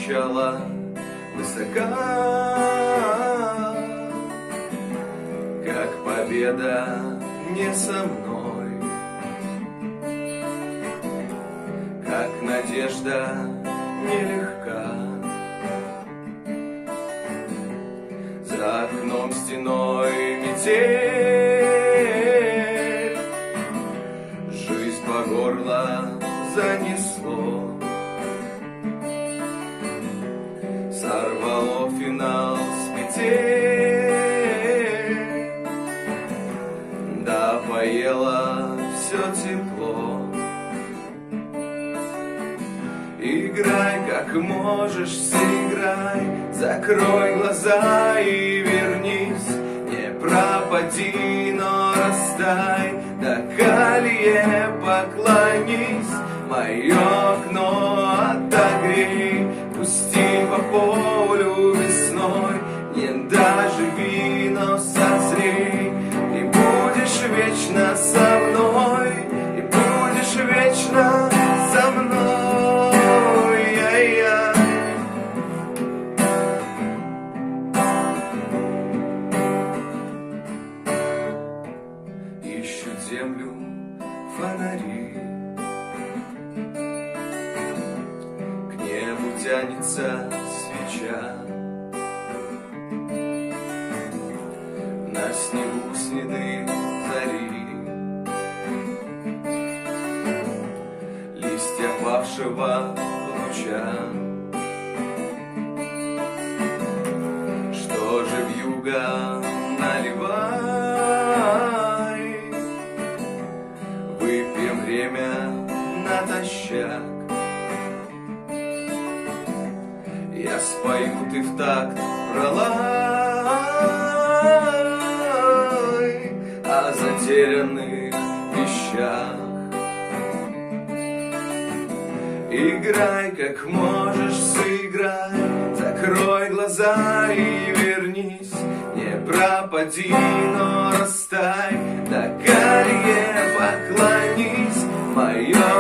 сначала высока, как победа не со мной, как надежда нелегка. За окном стеной метель, жизнь по горло занесло, сорвало финал с петель, да поело все тепло. Играй, как можешь, сыграй, закрой глаза и вернись, не пропади, но растай, до колье поклонись, мое окно отогрей, пусти по полю весной, не доживи, но созрей, и будешь вечно со мной, и будешь вечно со мной. Ищут землю фонари, к небу тянется свеча, на снегу следы зари, листья павшего луча. Что же вьюга наливай, выпьем время натощак. Я спою, ты в такт пролай о затерянных вещах. Играй, как можешь, сыграй, закрой глаза и вернись, не пропади, но растай, до колье поклонись, мое